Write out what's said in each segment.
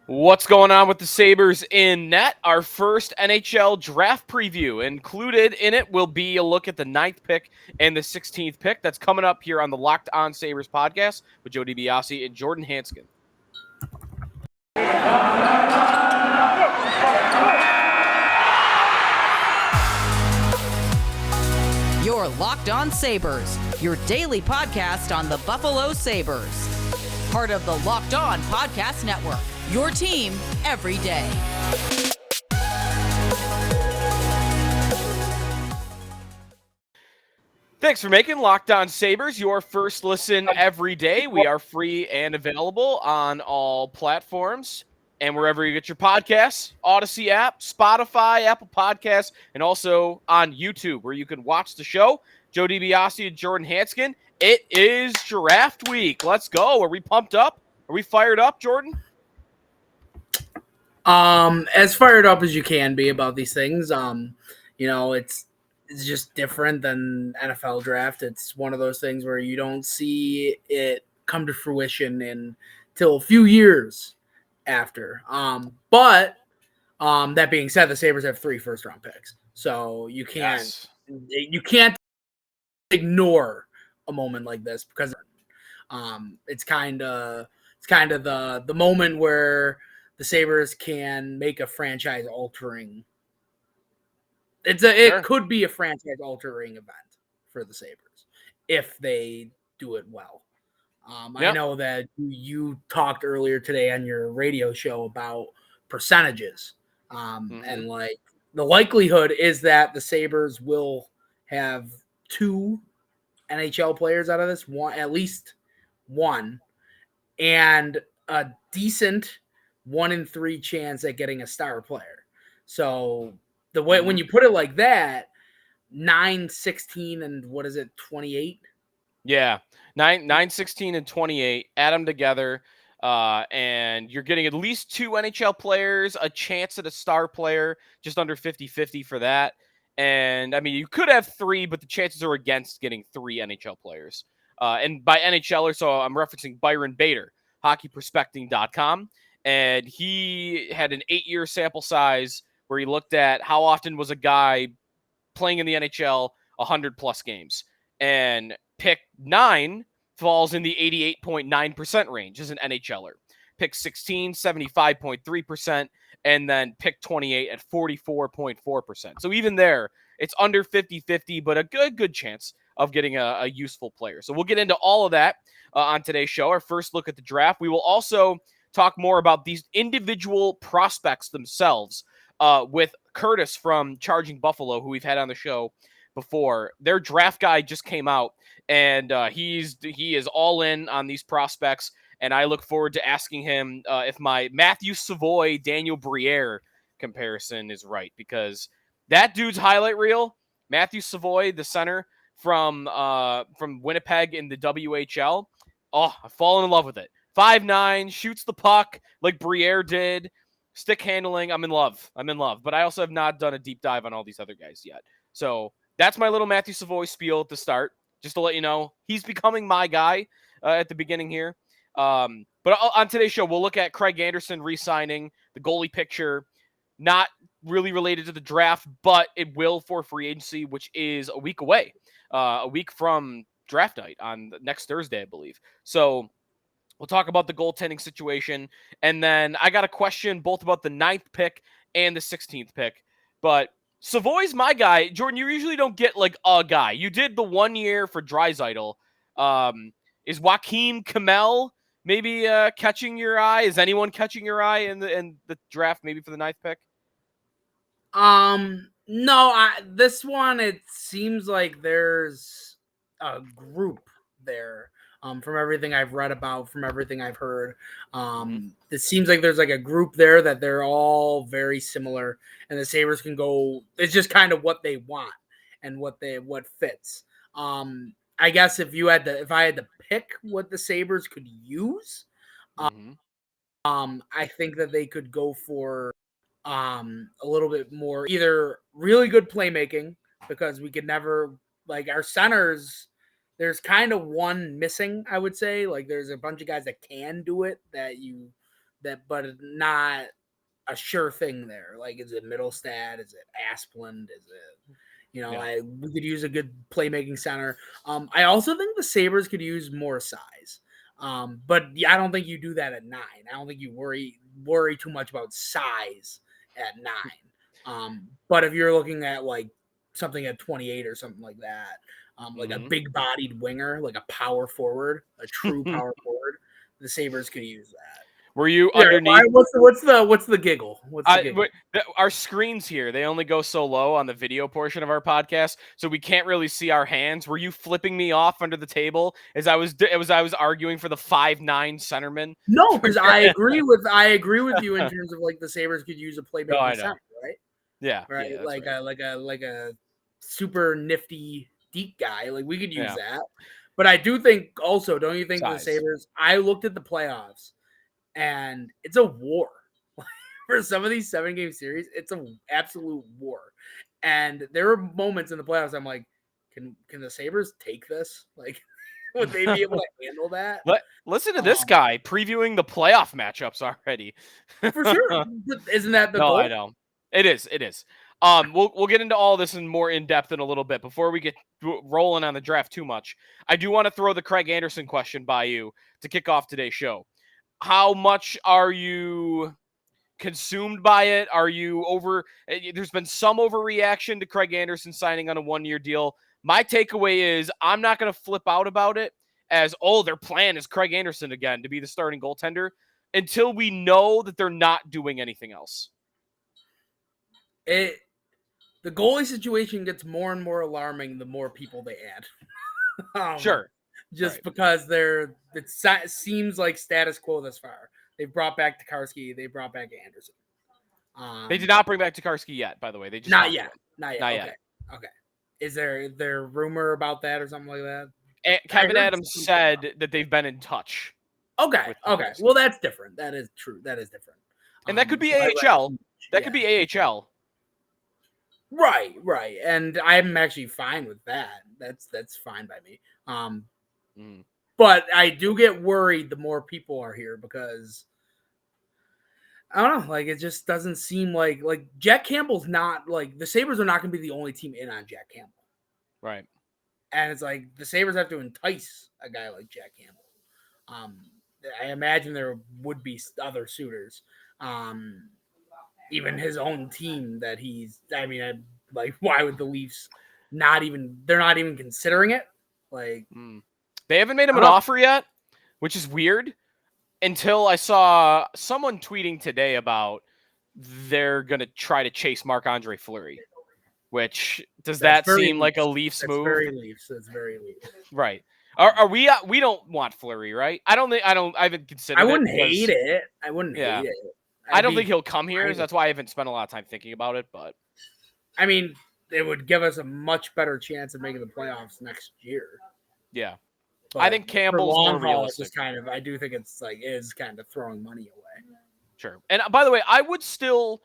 What's going on with the Sabres in net? Our first NHL draft preview. Included in it will be a look at the 9th pick and the 16th pick. That's coming up here on the Locked On Sabres podcast with Joe DiBiase and Jordan Hansgen. You're Locked On Sabres, your daily podcast on the Buffalo Sabres. Part of the Locked On Podcast Network, your team every day. Thanks for making Locked On Sabres your first listen every day. We are free and available on all platforms and wherever you get your podcasts, Odyssey app, Spotify, Apple Podcasts, and also on YouTube where you can watch the show. Joe DiBiase and Jordan Hansgen. It is draft week. Let's go. Are we pumped up? Are we fired up, Jordan? As fired up as you can be about these things. It's just different than NFL draft. It's one of those things where you don't see it come to fruition until a few years after. But that being said, the Sabres have 3 first-round picks, so you can't ignore a moment like this because it's kind of the moment where the Sabres can make a franchise-altering. It could be a franchise-altering event for the Sabres if they do it well. I know that you talked earlier today on your radio show about percentages, and like the likelihood is that the Sabres will have 2 NHL players out of this, at least one, and a decent 1 in 3 chance at getting a star player. So the way when you put it like that, 9, 16, and what is it, 28? Yeah, 9, 16, and 28. Add them together, and you're getting at least 2 NHL players, a chance at a star player, just under 50-50 for that. And, I mean, you could have 3, but the chances are against getting 3 NHL players. And by NHLer, so I'm referencing Byron Bader, hockeyprospecting.com. And he had an 8-year sample size where he looked at how often was a guy playing in the NHL 100-plus games. And pick 9 falls in the 88.9% range as an NHLer. Pick 16, 75.3%, and then pick 28 at 44.4%. So even there, it's under 50-50, but a good chance of getting a useful player. So we'll get into all of that on today's show. Our first look at the draft. We will also talk more about these individual prospects themselves with Curtis from Charging Buffalo, who we've had on the show before. Their draft guide just came out, and he is all in on these prospects, and I look forward to asking him if my Matthew Savoy, Daniel Briere comparison is right, because that dude's highlight reel, Matthew Savoy, the center from Winnipeg in the WHL, I've fallen in love with it. 5'9", shoots the puck like Briere did, stick handling, I'm in love. But I also have not done a deep dive on all these other guys yet. So that's my little Matthew Savoy spiel at the start, just to let you know. He's becoming my guy at the beginning here. But on today's show, we'll look at Craig Anderson re-signing, the goalie picture, not really related to the draft, but it will for free agency, which is a week away, a week from draft night on next Thursday, I believe. So we'll talk about the goaltending situation. And then I got a question both about the 9th pick and the 16th pick. But Savoy's my guy. Jordan, you usually don't get like a guy. You did the 1 year for Draisaitl. Is Joakim Kamel maybe catching your eye? Is anyone catching your eye in the draft maybe for the 9th pick? No, this one, it seems like there's a group there. From everything I've read about, from everything I've heard, it seems like there's like a group there that they're all very similar, and the Sabres can go. It's just kind of what they want and what fits. I guess if I had to pick what the Sabres could use, I think that they could go for a little bit more, either really good playmaking, because we could never, like, our centers. There's kind of one missing, I would say. Like, there's a bunch of guys that can do it that you but not a sure thing there. Like, is it Middlestad? Is it Asplund? Is it, we could use a good playmaking center. I also think the Sabres could use more size. But I don't think you do that at 9. I don't think you worry too much about size at 9. But if you're looking at like something at 28 or something like that, like a big bodied winger, like a power forward, a true power forward, the Sabres could use that. Were you underneath? What's the giggle? What's the giggle? Our screens here, they only go so low on the video portion of our podcast, so we can't really see our hands. Were you flipping me off under the table as I was arguing for the 5'9" centerman? No, because I agree with you in terms of like the Sabres could use a playmaking center, right? Yeah, right. Yeah, like right. like a super nifty deep guy. Like we could use that. But I do think also, don't you think the Sabres? I looked at the playoffs. And it's a war. For some of these 7-game series, it's an absolute war. And there were moments in the playoffs I'm like, can the Sabres take this? Like, would they be able to handle that? Listen to this guy previewing the playoff matchups already. For sure. Isn't that the goal? I know. It is. We'll get into all this in more in depth in a little bit. Before we get rolling on the draft too much, I do want to throw the Craig Anderson question by you to kick off today's show. How much are you consumed by it? Are you over? There's been some overreaction to Craig Anderson signing on a 1-year deal. My takeaway is I'm not going to flip out about it as, their plan is Craig Anderson again to be the starting goaltender until we know that they're not doing anything else. The goalie situation gets more and more alarming the more people they add. Sure. Just because it seems like status quo thus far. They brought back Tokarski. They brought back Anderson. They did not bring back Tokarski yet, by the way. They just not yet. Okay. Is there rumor about that or something like that? Kevin Adams said that they've been in touch. Okay. Well, that's different. That is true. That is different. And that could be AHL. That could be AHL. Right. And I'm actually fine with that. That's fine by me. But I do get worried the more people are here because I don't know, like it just doesn't seem like Jack Campbell's not like the Sabres are not going to be the only team in on Jack Campbell. Right. And it's like the Sabres have to entice a guy like Jack Campbell. I imagine there would be other suitors. Even his own team that why would the Leafs they're not even considering it? Like they haven't made him an offer yet, which is weird until I saw someone tweeting today about they're going to try to chase Marc-Andre Fleury, which that seem like a Leafs move? That's very Leafs. Right. Are we don't want Fleury, right? I haven't considered it. I wouldn't hate it. Hate it. I don't think he'll come here. So that's why I haven't spent a lot of time thinking about it, but I mean, it would give us a much better chance of making the playoffs next year. Yeah. But I think Campbell's more realistic. I do think it's is kind of throwing money away. Sure. And by the way, I would still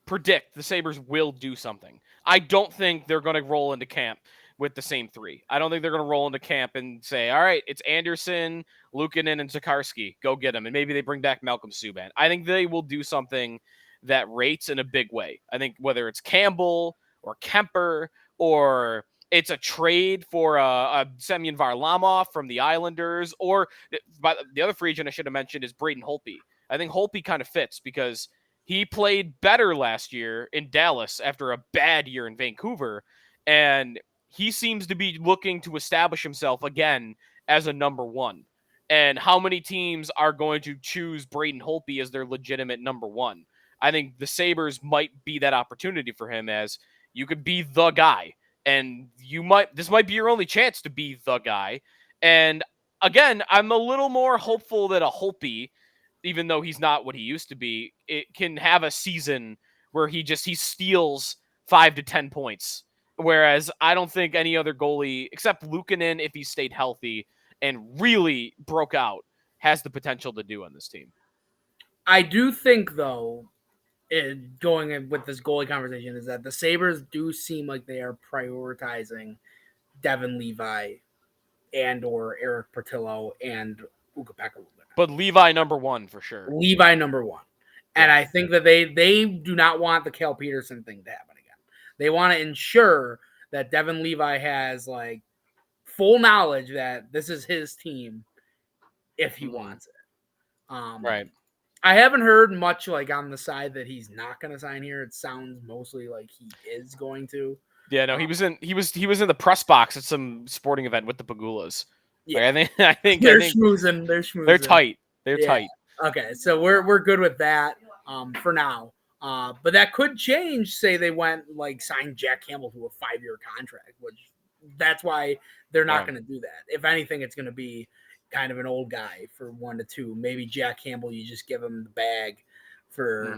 predict the Sabres will do something. I don't think they're going to roll into camp with the same 3. I don't think they're going to roll into camp and say, all right, it's Anderson, Luukkonen, and Tokarski. Go get them. And maybe they bring back Malcolm Subban. I think they will do something that rates in a big way. I think whether it's Campbell or Kemper or it's a trade for a Semyon Varlamov from the Islanders, or the other free agent I should have mentioned is Braden Holtby. I think Holtby kind of fits because he played better last year in Dallas after a bad year in Vancouver, and he seems to be looking to establish himself again as a number 1. And how many teams are going to choose Braden Holtby as their legitimate number 1? I think the Sabres might be that opportunity for him, as you could be the guy. And this might be your only chance to be the guy. And again, I'm a little more hopeful that a Holtby, even though he's not what he used to be, it can have a season where he steals 5 to 10 points. Whereas I don't think any other goalie, except Luukkonen, if he stayed healthy and really broke out, has the potential to do on this team. I do think, though, going in with this goalie conversation, is that the Sabres do seem like they are prioritizing Devin Levi and or Eric Portillo and Ukko-Pekka a little bit But Levi number one for sure. Levi number one. And I think that they do not want the Cal Peterson thing to happen again. They want to ensure that Devin Levi has like full knowledge that this is his team if he wants it. Right. I haven't heard much like on the side that he's not going to sign here. It sounds mostly like he is going to. Yeah, no, he was in the press box at some sporting event with the Pagulas. Yeah, like, I think they're schmoozing. They're tight. They're tight. Okay, so we're good with that for now. But that could change. Say they went like signed Jack Campbell to a 5-year contract, which that's why they're not going to do that. If anything, it's going to be kind of an old guy for 1 to 2. Maybe Jack Campbell, you just give him the bag for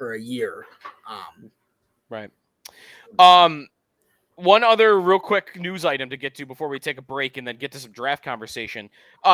a year. Right. One other real quick news item to get to before we take a break and then get to some draft conversation.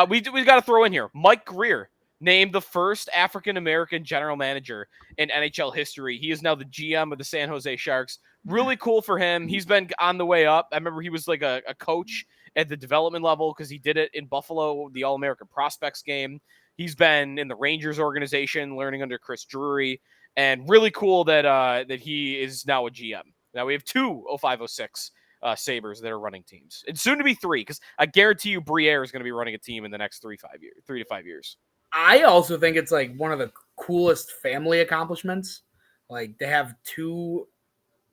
We got to throw in here Mike Greer, named the first African-American general manager in NHL history. He is now the GM of the San Jose Sharks. Really cool for him. He's been on the way up. I remember he was like a coach at the development level because he did it in Buffalo, the All-American Prospects game. He's been in the Rangers organization, learning under Chris Drury, and really cool that he is now a GM. Now we have 2 0506 Sabres that are running teams. It's soon to be 3 because I guarantee you Briere is going to be running a team in the next 3 to 5 years. I also think it's like one of the coolest family accomplishments. Like to have 2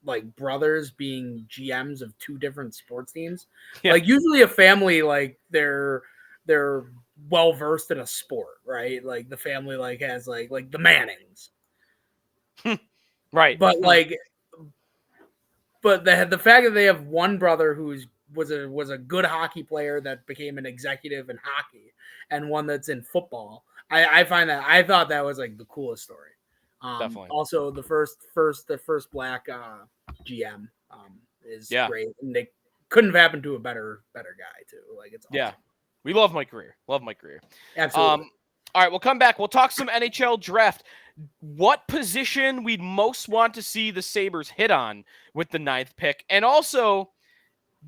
like brothers being GMs of 2 different sports teams. Yeah. Like usually a family, like they're well versed in a sport, right? Like the family like has like the Mannings. Right. But like the fact that they have one brother who was a good hockey player that became an executive in hockey and one that's in football. I find that I thought that was like the coolest story. Definitely. Also, the first black GM is great, and they couldn't have happened to a better guy too. Like it's awesome. Yeah, we love Mike Greer. Absolutely. All right, we'll come back. We'll talk some NHL draft. What position we'd most want to see the Sabres hit on with the 9th pick, and also,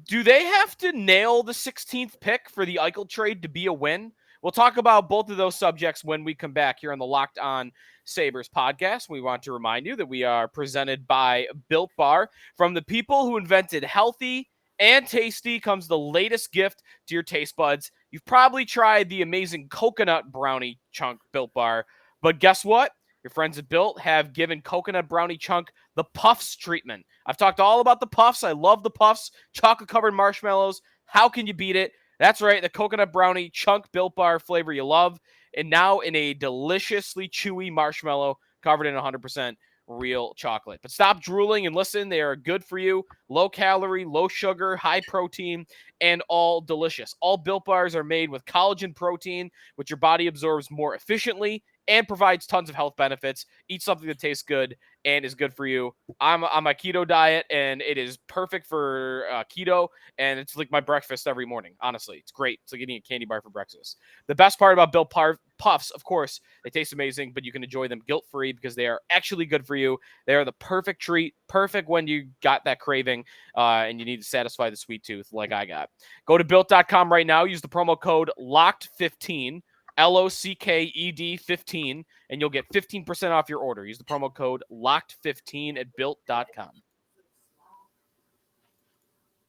do they have to nail the 16th pick for the Eichel trade to be a win? We'll talk about both of those subjects when we come back here on the Locked On Sabres podcast. We want to remind you that we are presented by Built Bar. From the people who invented healthy and tasty comes the latest gift to your taste buds. You've probably tried the amazing coconut brownie chunk Built Bar, but guess what? Your friends at Built have given coconut brownie chunk the Puffs treatment. I've talked all about the Puffs. I love the Puffs. Chocolate-covered marshmallows. How can you beat it? That's right, the coconut brownie chunk Built Bar flavor you love, and now in a deliciously chewy marshmallow covered in 100% real chocolate. But stop drooling and listen. They are good for you. Low calorie, low sugar, high protein, and all delicious. All Built Bars are made with collagen protein, which your body absorbs more efficiently and provides tons of health benefits. Eat something that tastes good and is good for you. I'm on my keto diet, and it is perfect for keto, and it's like my breakfast every morning. Honestly, it's great. It's like eating a candy bar for breakfast. The best part about Built Puffs, of course, they taste amazing, but you can enjoy them guilt-free because they are actually good for you. They are the perfect treat, perfect when you got that craving and you need to satisfy the sweet tooth like I got. Go to Built.com right now. Use the promo code LOCKED15. LOCKED 15, and you'll get 15% off your order. Use the promo code LOCKED15 at Built.com.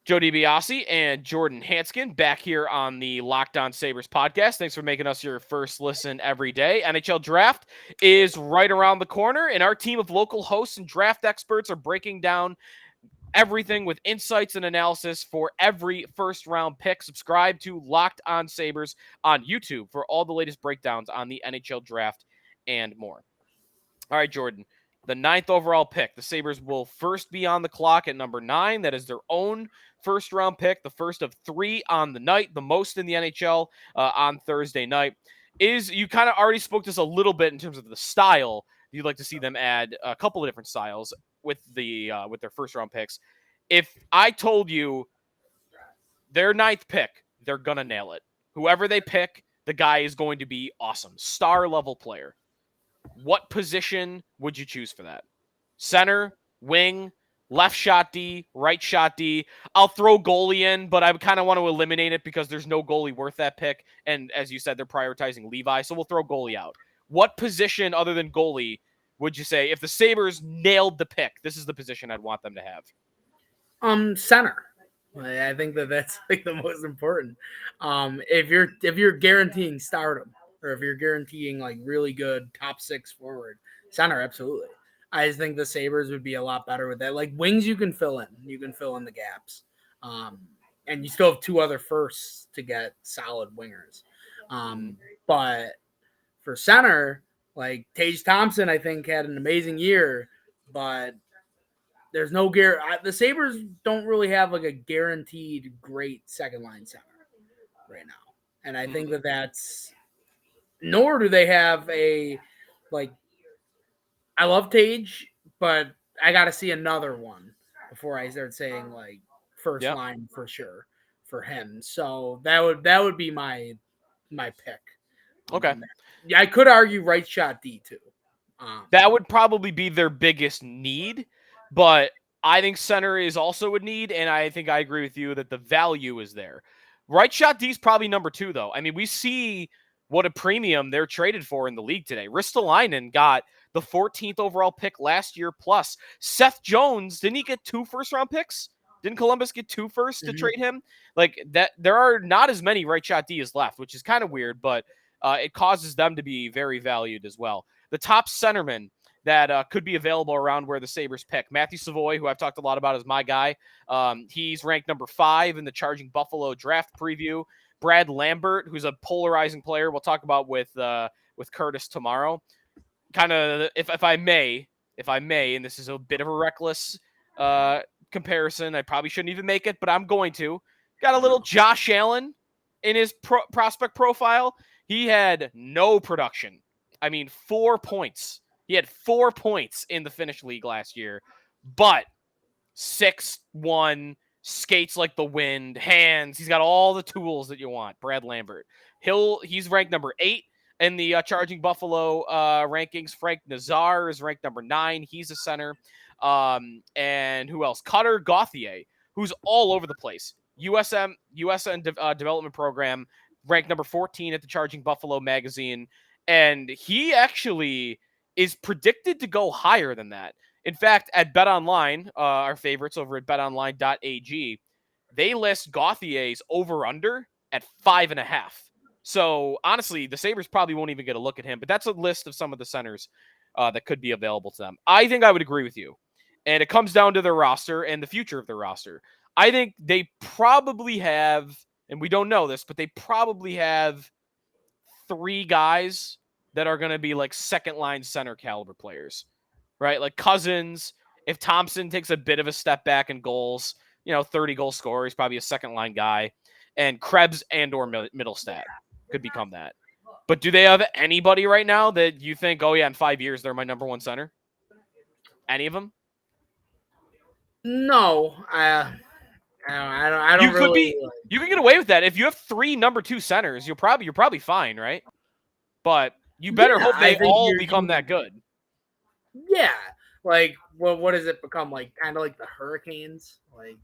Joe DiBiase and Jordan Hansgen back here on the Locked On Sabres podcast. Thanks for making us your first listen every day. NHL draft is right around the corner, and our team of local hosts and draft experts are breaking down everything with insights and analysis for every first-round pick. Subscribe to Locked On Sabres on YouTube for all the latest breakdowns on the NHL draft and more. All right, Jordan, the 9th overall pick. The Sabres will first be on the clock at number 9. That is their own first-round pick, the first of 3 on the night, the most in the NHL on Thursday night. You kind of already spoke this a little bit in terms of the style. You'd like to see them add a couple of different styles with their first round picks. If I told you their 9th pick, they're gonna nail it. Whoever they pick, the guy is going to be awesome. Star level player. What position would you choose for that? Center, wing, left shot D, right shot D. I'll throw goalie in, but I kind of want to eliminate it because there's no goalie worth that pick. And as you said, they're prioritizing Levi, so we'll throw goalie out. What position other than goalie would you say if the Sabres nailed the pick? This is the position I'd want them to have. Center. I think that's like the most important. If you're guaranteeing stardom, or if you're guaranteeing like really good top 6 forward, center, absolutely. I just think the Sabres would be a lot better with that. Like wings, you can fill in the gaps, and you still have 2 other firsts to get solid wingers. But for center, like Tage Thompson, I think had an amazing year, but there's no the Sabres don't really have like a guaranteed great second line center right now. And I think that's, nor do they have a, like, I love Tage, but I got to see another one before I start saying like first line for sure for him. So that would be my pick. Okay. Yeah, I could argue right shot D too. That would probably be their biggest need, but I think center is also a need, and I think I agree with you that the value is there. Right shot D is probably number 2, though. I mean, we see what a premium they're traded for in the league today. Ristolainen got the 14th overall pick last year, plus Seth Jones. Didn't he get 2 first-round picks? Didn't Columbus get 2 first to trade him? Like that, there are not as many right shot Ds left, which is kind of weird, but it causes them to be very valued as well. The top centerman that could be available around where the Sabres pick. Matthew Savoy, who I've talked a lot about, is my guy. He's ranked number 5 in the Charging Buffalo draft preview. Brad Lambert, who's a polarizing player, we'll talk about with Curtis tomorrow. Kind of, if I may, and this is a bit of a reckless comparison. I probably shouldn't even make it, but I'm going to. Got a little Josh Allen in his prospect profile. He had no production. I mean, 4 points. He had 4 points in the Finnish league last year, but 6'1", skates like the wind, hands. He's got all the tools that you want. Brad Lambert. He's ranked number 8 in the Charging Buffalo rankings. Frank Nazar is ranked number 9. He's a center. And who else? Cutter Gauthier, who's all over the place. USN development program, ranked number 14 at the Charging Buffalo magazine. And he actually is predicted to go higher than that. In fact, at BetOnline, our favorites over at betonline.ag, they list Gauthier's over-under at 5.5. So, honestly, the Sabres probably won't even get a look at him, but that's a list of some of the centers that could be available to them. I think I would agree with you. And it comes down to their roster and the future of their roster. I think they probably have, and we don't know this, but they probably have 3 guys that are going to be like second line center caliber players, right? Like Cousins, if Thompson takes a bit of a step back in goals, 30 goal scorer, he's probably a second line guy, and Krebs and or Middlestat could become that. But do they have anybody right now that you think, oh yeah, in 5 years, they're my number 1 center? Any of them? No, I don't really. You can get away with that if you have 3 number 2 centers. You're probably fine, right? But you better hope they all become that good. Yeah, like what does it become? Like kind of like the Hurricanes. Like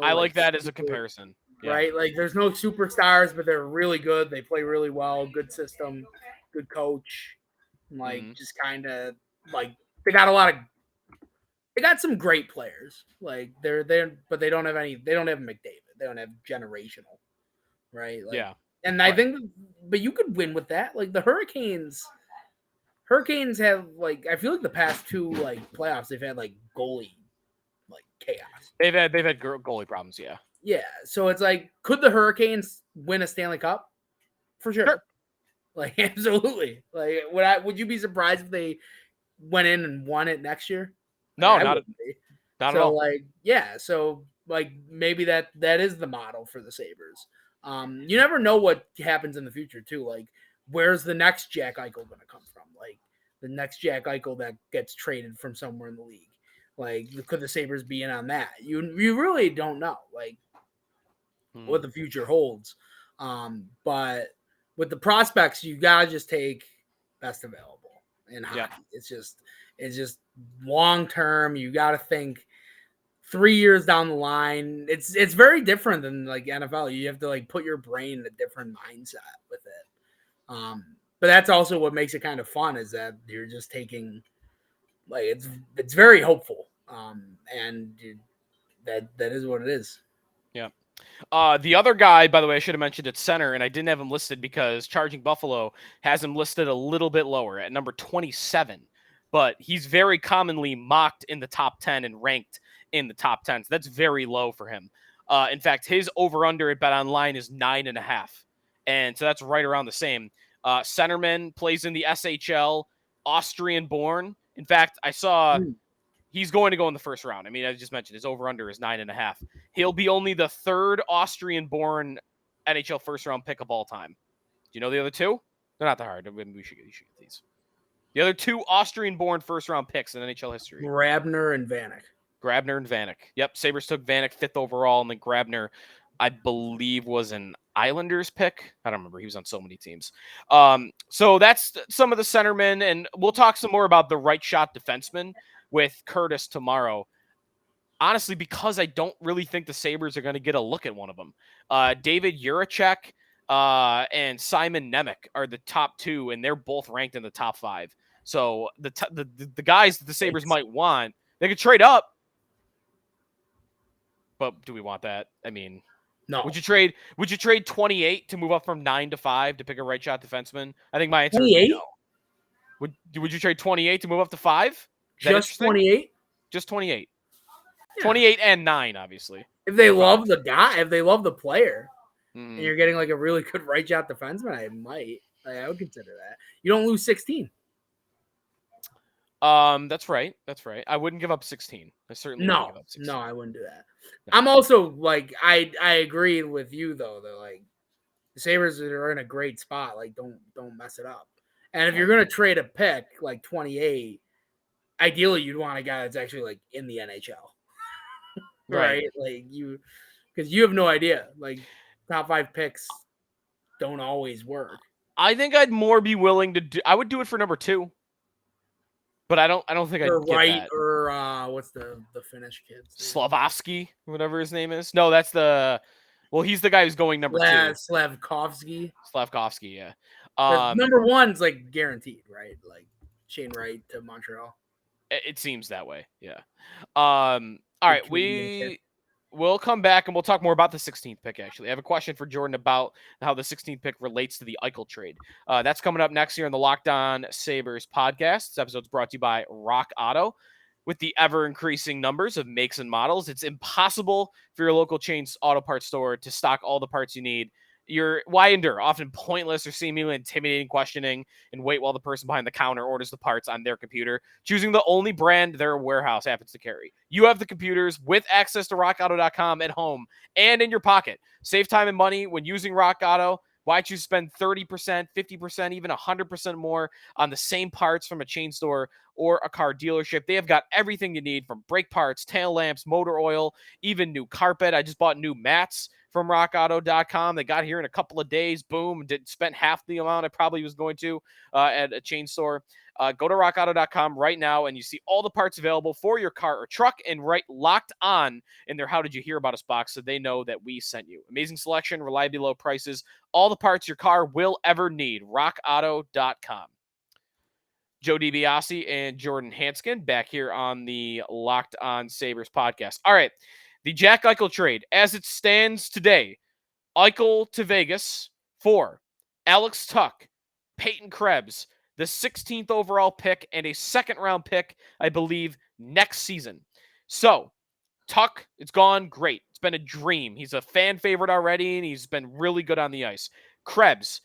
I like that as a comparison, right? Like there's no superstars, but they're really good. They play really well. Good system, good coach. Like just kind of like they got they got some great players. Like they're but they don't have any. They don't have McDavid. They don't have generational, right? Like, yeah. And I think, but you could win with that. Like the Hurricanes have like, I feel like the past 2 like playoffs they've had like goalie like chaos. They've had goalie problems. Yeah. Yeah. So it's like, could the Hurricanes win a Stanley Cup? For sure. Like absolutely. Like would you be surprised if they went in and won it next year? No, not at all. Like, yeah. So like maybe that is the model for the Sabres. You never know what happens in the future too. Like, where's the next Jack Eichel going to come from? Like the next Jack Eichel that gets traded from somewhere in the league. Like, could the Sabres be in on that? You really don't know, like, what the future holds. But with the prospects, you gotta just take best available in hockey. Yeah. It's just long term. You gotta think 3 years down the line, it's very different than like NFL. You have to like put your brain in a different mindset with it. But that's also what makes it kind of fun is that you're just taking like it's very hopeful. And that is what it is. Yeah. The other guy, by the way, I should have mentioned at center, and I didn't have him listed because Charging Buffalo has him listed a little bit lower at number 27. But he's very commonly mocked in the top 10 and ranked in the top 10. So that's very low for him. In fact, his over-under at BetOnline is 9.5. And so that's right around the same. Centerman plays in the SHL, Austrian-born. In fact, I saw he's going to go in the first round. I mean, I just mentioned his over-under is 9.5. He'll be only the third Austrian-born NHL first-round pick of all time. Do you know the other two? They're not that hard. We should get these. The other two Austrian-born first-round picks in NHL history. Grabner and Vanek. Yep, Sabres took Vanek 5th overall, and then Grabner, I believe, was an Islanders pick. I don't remember. He was on so many teams. So that's some of the centermen, and we'll talk some more about the right shot defenseman with Curtis tomorrow. Honestly, because I don't really think the Sabres are going to get a look at one of them. David Juracek and Simon Nemec are the top two, and they're both ranked in the top 5. So the guys that the Sabres might want, they could trade up. But do we want that? I mean, no. Would you trade 28 to move up from 9 to 5 to pick a right shot defenseman? I think my answer 28? is no. Would you trade 28 to move up to 5? Just 28? Just 28. Yeah. 28 and 9, obviously. If they love the guy, if they love the player, and you're getting like a really good right shot defenseman, I would consider that. You don't lose 16. That's right. I wouldn't give up 16. I certainly wouldn't give up 16. No, I wouldn't do that. No. I'm also like I agree with you though that like the Sabres are in a great spot. Like don't mess it up. And if you're gonna trade a pick like 28, ideally you'd want a guy that's actually like in the NHL. Right? Like because you have no idea. Like top 5 picks don't always work. I think I'd more be willing to do. I would do it for number 2. But I don't think I'd get that. Or what's the Finnish kid? Slavkovsky, whatever his name is. No, that's he's the guy who's going number 2. Slavkovsky, yeah. Number 1's like guaranteed, right? Like Shane Wright to Montreal. It seems that way, yeah. All right, we'll come back and we'll talk more about the 16th pick, actually. I have a question for Jordan about how the 16th pick relates to the Eichel trade. That's coming up next year on the Locked On Sabres podcast. This episode's brought to you by Rock Auto. With the ever-increasing numbers of makes and models, it's impossible for your local chain's auto parts store to stock all the parts you need. Why endure often pointless or seemingly intimidating questioning and wait while the person behind the counter orders the parts on their computer, choosing the only brand their warehouse happens to carry. You have the computers with access to rockauto.com at home and in your pocket. Save time and money when using Rock Auto. Why choose spend 30%, 50%, even 100% more on the same parts from a chain store or a car dealership? They have got everything you need from brake parts, tail lamps, motor oil, even new carpet. I just bought new mats from rockauto.com. They got here in a couple of days. Boom. Spent half the amount I probably was going to at a chain store. Go to rockauto.com right now and you see all the parts available for your car or truck and write Locked On in their How Did You Hear About Us box so they know that we sent you. Amazing selection, reliably low prices, all the parts your car will ever need. rockauto.com. Joe DiBiase and Jordan Hansgen back here on the Locked On Sabres podcast. All right. The Jack Eichel trade, as it stands today, Eichel to Vegas for Alex Tuch, Peyton Krebs, the 16th overall pick, and a second-round pick, I believe, next season. So, Tuch, it's gone great. It's been a dream. He's a fan favorite already, and he's been really good on the ice. Krebs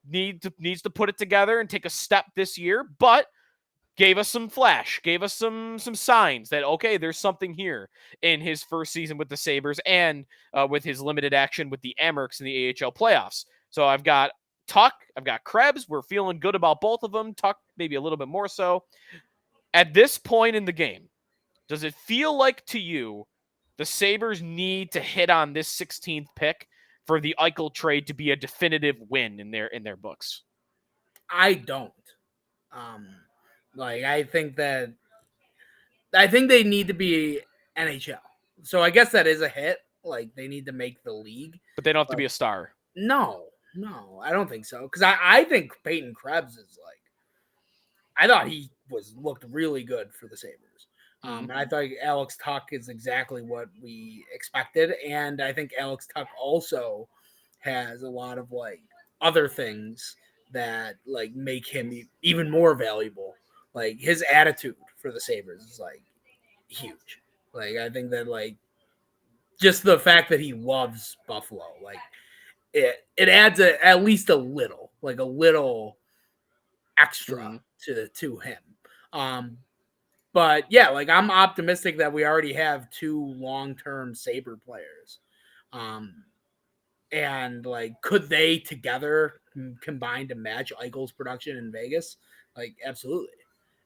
needs to put it together and take a step this year, but gave us some flash, gave us some signs that, okay, there's something here in his first season with the Sabres and with his limited action with the Amerks in the AHL playoffs. So I've got Tuch, I've got Krebs. We're feeling good about both of them. Tuch, maybe a little bit more so. At this point in the game, does it feel like to you the Sabres need to hit on this 16th pick for the Eichel trade to be a definitive win in their books? I don't. I think they need to be NHL. So I guess that is a hit. Like they need to make the league, but they don't have to be a star. No, I don't think so. Because I think Peyton Krebs is like, I thought he looked really good for the Sabres. And I thought Alex Tuch is exactly what we expected. And I think Alex Tuch also has a lot of like other things that like make him even more valuable. Like his attitude for the Sabres is like huge. Like I think that like just the fact that he loves Buffalo, like it adds at least a little extra to him. But yeah, like I'm optimistic that we already have 2 long-term Sabre players. And like could they together combine to match Eichel's production in Vegas? Like absolutely.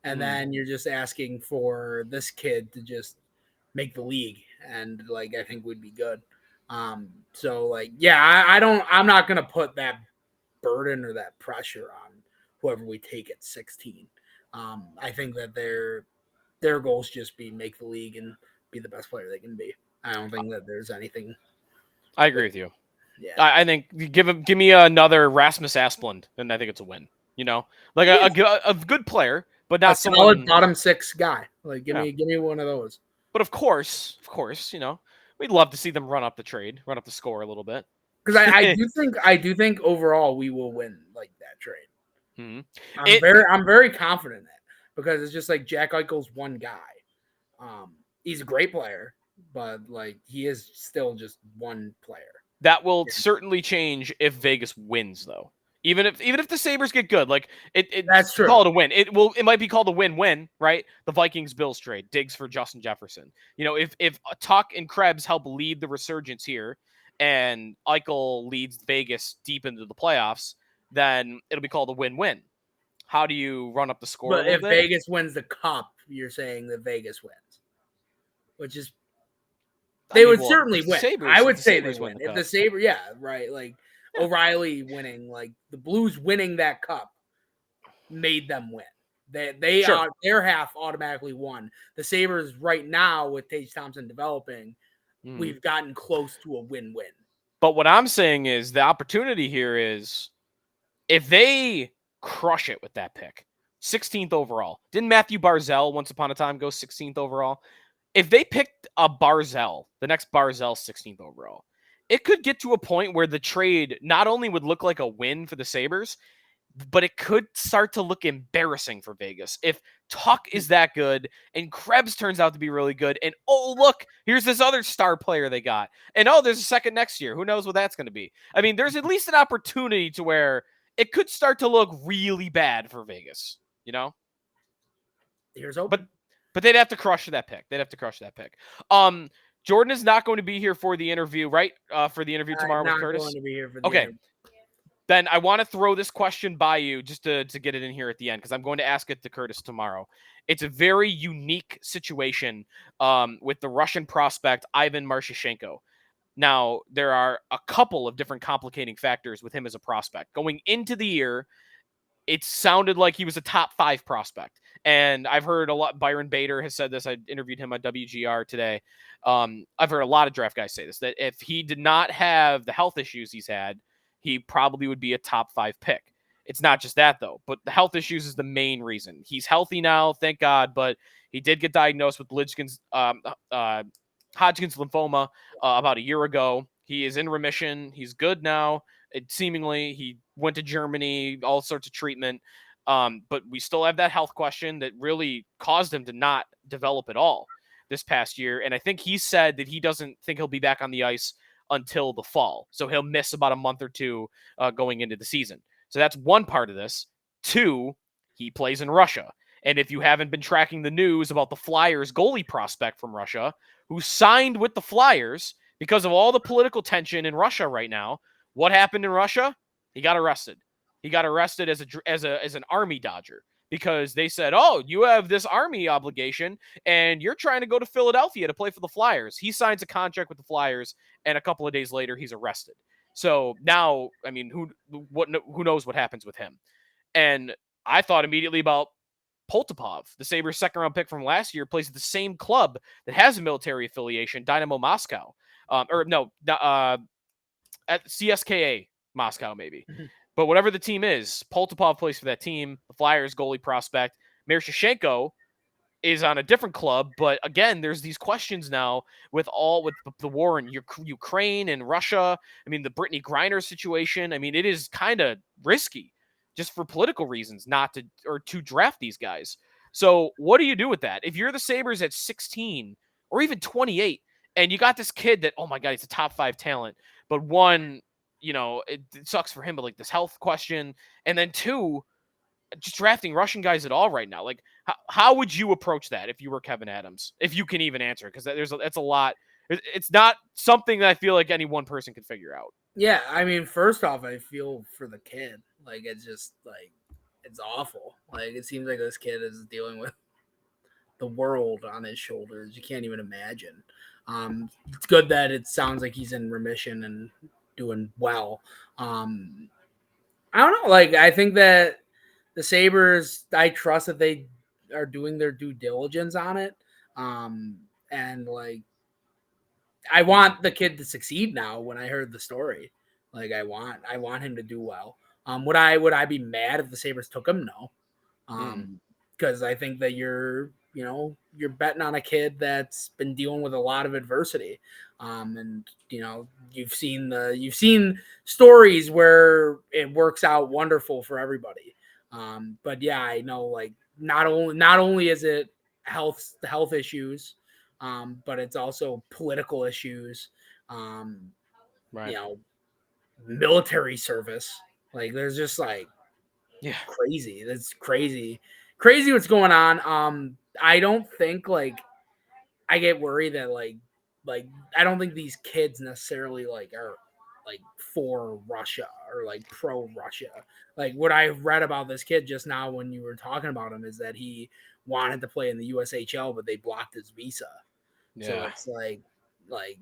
And then you're just asking for this kid to just make the league, and like I think would be good. So like yeah, I'm not gonna put that burden or that pressure on whoever we take at 16. I think that their goals just be make the league and be the best player they can be. I don't think that there's anything. I agree with you. Yeah, I think give me another Rasmus Asplund, and I think it's a win. You know, like a good player, but not solid someone bottom 6 guy. Like give me one of those. But of course, you know, we'd love to see them run up the score a little bit. Because I do think overall we will win like that trade. I'm very confident in that because it's just like Jack Eichel's one guy. He's a great player, but like he is still just one player. That will certainly change if Vegas wins, though. Even if the Sabres get good, like that's true. Call it a win. It might be called a win-win, right? The Vikings-Bills trade, Diggs for Justin Jefferson. You know, if Tuch and Krebs help lead the resurgence here, and Eichel leads Vegas deep into the playoffs, then it'll be called a win-win. How do you run up the score? But if Vegas wins the cup, you're saying that Vegas wins, which is they would certainly win. Sabres, I would say they win. The if the Sabres, yeah, right. Like O'Reilly winning, like the Blues winning that cup made them win. They are their half automatically won. The Sabres right now with Tage Thompson developing, we've gotten close to a win-win. But what I'm saying is the opportunity here is if they crush it with that pick, 16th overall. Didn't Matthew Barzal once upon a time go 16th overall? If they picked a Barzal, the next Barzal 16th overall, it could get to a point where the trade not only would look like a win for the Sabres, but it could start to look embarrassing for Vegas. If Tuch is that good and Krebs turns out to be really good, and oh, look, here's this other star player they got. And oh, there's a second next year. Who knows what that's going to be? I mean, there's at least an opportunity to where it could start to look really bad for Vegas, you know? Here's open. But they'd have to crush that pick. Jordan is not going to be here for the interview, right? For the interview tomorrow with Curtis. Going to be here for the interview. Then I want to throw this question by you just to get it in here at the end because I'm going to ask it to Curtis tomorrow. It's a very unique situation with the Russian prospect Ivan Marchenko. Now, there are a couple of different complicating factors with him as a prospect. Going into the year, it sounded like he was a top 5 prospect. And I've heard a lot. Byron Bader has said this. I interviewed him on WGR today. I've heard a lot of draft guys say this, that if he did not have the health issues he's had, he probably would be a top 5 pick. It's not just that, though, but the health issues is the main reason. He's healthy now, thank God, but he did get diagnosed with Hodgkin's lymphoma about a year ago. He is in remission. He's good now. Seemingly, he went to Germany, all sorts of treatment. But we still have that health question that really caused him to not develop at all this past year. And I think he said that he doesn't think he'll be back on the ice until the fall. So he'll miss about a month or two going into the season. So that's one part of this. 2, he plays in Russia. And if you haven't been tracking the news about the Flyers goalie prospect from Russia, who signed with the Flyers because of all the political tension in Russia right now, what happened in Russia? He got arrested. He got arrested as an army dodger because they said, oh, you have this army obligation and you're trying to go to Philadelphia to play for the Flyers. He signs a contract with the Flyers and a couple of days later he's arrested. So now, I mean, who knows what happens with him? And I thought immediately about Poltapov, the Sabres' second-round pick from last year, plays at the same club that has a military affiliation, Dynamo Moscow. At CSKA Moscow, maybe. But whatever the team is, Poltapov plays for that team. The Flyers goalie prospect. Miroshnichenko is on a different club, but again, there's these questions now with the war in Ukraine and Russia. I mean, the Brittany Griner situation. I mean, it is kind of risky just for political reasons not to draft these guys. So what do you do with that? If you're the Sabres at 16 or even 28 and you got this kid that, oh my God, he's a top 5 talent, but one, it sucks for him, but like this health question, and then two, just drafting Russian guys at all right now. Like, how would you approach that if you were Kevin Adams? If you can even answer, because that's a lot. It's not something that I feel like any one person can figure out. Yeah, I mean, first off, I feel for the kid. Like, it's just like it's awful. Like, it seems like this kid is dealing with the world on his shoulders. You can't even imagine. It's good that it sounds like he's in remission and doing well. I don't know. Like, I think that the Sabres, I trust that they are doing their due diligence on it. And like, I want the kid to succeed now. When I heard the story, like, I want him to do well. Would I be mad if the Sabres took him? No. Because I think that you're betting on a kid that's been dealing with a lot of adversity. And you've seen stories where it works out wonderful for everybody. But yeah, I know, like, not only is it health issues, but it's also political issues, right. Military service. Like, there's just like, yeah, crazy. That's crazy what's going on. I don't think, like, I get worried that like I don't think these kids necessarily like are like for Russia or like pro Russia. Like, what I read about this kid just now when you were talking about him is that he wanted to play in the USHL, but they blocked his visa. Yeah. So it's like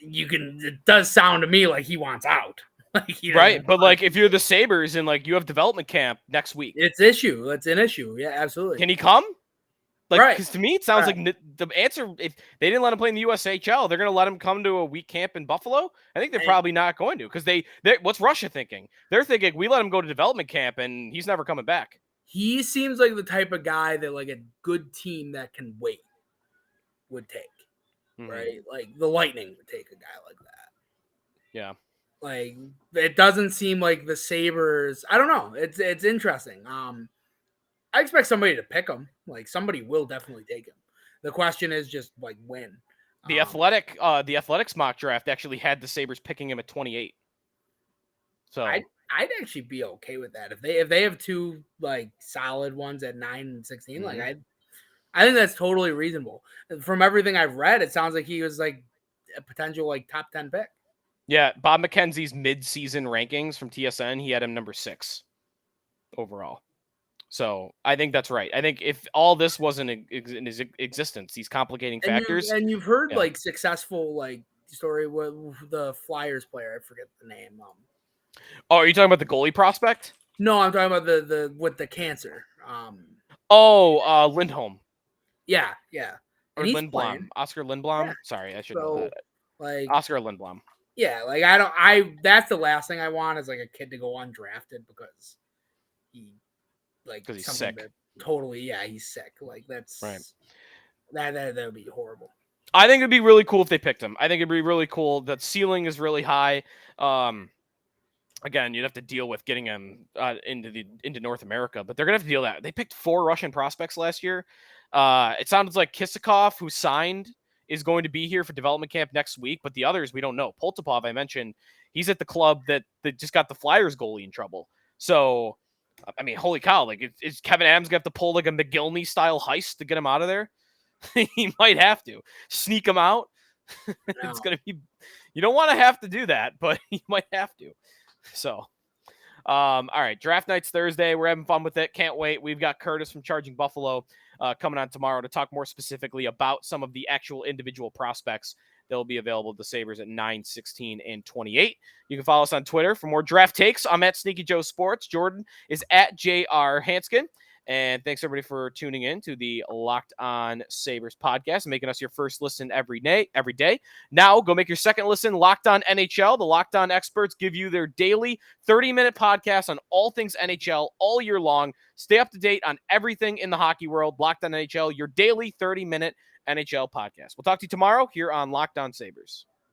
it does sound to me like he wants out. Like, right, but like, if you're the Sabres and like you have development camp next week, it's an issue. Yeah, absolutely. Can he come? Like, right. Because to me, it sounds like the answer, if they didn't let him play in the USHL, they're going to let him come to a week camp in Buffalo. I think they're probably not going to, because what's Russia thinking? They're thinking, we let him go to development camp and he's never coming back. He seems like the type of guy that like a good team that can wait would take, right? Like the Lightning would take a guy like that. Yeah. Like, it doesn't seem like the Sabres. I don't know. It's interesting. I expect somebody to pick him. Like, somebody will definitely take him. The question is just like when. The Athletics mock draft actually had the Sabres picking him at 28. So I'd actually be okay with that if they have two like solid ones at 9 and 16. Like, I think that's totally reasonable. From everything I've read, it sounds like he was like a potential like top 10 pick. Yeah, Bob McKenzie's mid-season rankings from TSN, he had him number 6 overall. So I think that's right. I think if all this wasn't in his existence, these complicating factors. And you've heard like successful like story with the Flyers player. I forget the name. Oh, are you talking about the goalie prospect? No, I'm talking about the with the cancer. Lindholm. Yeah. Or Lindblom. Playing. Oscar Lindblom. Yeah. Sorry, I should know that. Like, Oscar Lindblom. Yeah, like that's the last thing I want is like a kid to go undrafted because he's sick. He's sick. Like, that's right. That would be horrible. I think it'd be really cool if they picked him. I think it'd be really cool. That ceiling is really high. Again, you'd have to deal with getting him into North America, but they're gonna have to deal with that. They picked 4 Russian prospects last year. It sounds like Kisakov, who signed, is going to be here for development camp next week, but the others we don't know. Poltapov, I mentioned, he's at the club that just got the Flyers goalie in trouble. So, I mean, holy cow! Like, is Kevin Adams gonna have to pull like a McGillney style heist to get him out of there? He might have to sneak him out. No. It's gonna be. You don't want to have to do that, but he might have to. So, all right, draft night's Thursday. We're having fun with it. Can't wait. We've got Curtis from Charging Buffalo coming on tomorrow to talk more specifically about some of the actual individual prospects that will be available to the Sabres at 9, 16, and 28. You can follow us on Twitter for more draft takes. I'm at Sneaky Joe Sports. Jordan is at JR Hansgen. And thanks everybody for tuning in to the Locked On Sabres podcast, making us your first listen every day. Now go make your second listen, Locked On NHL. The Locked On experts give you their daily 30-minute podcast on all things NHL all year long. Stay up to date on everything in the hockey world. Locked On NHL, your daily 30-minute NHL podcast. We'll talk to you tomorrow here on Locked On Sabres.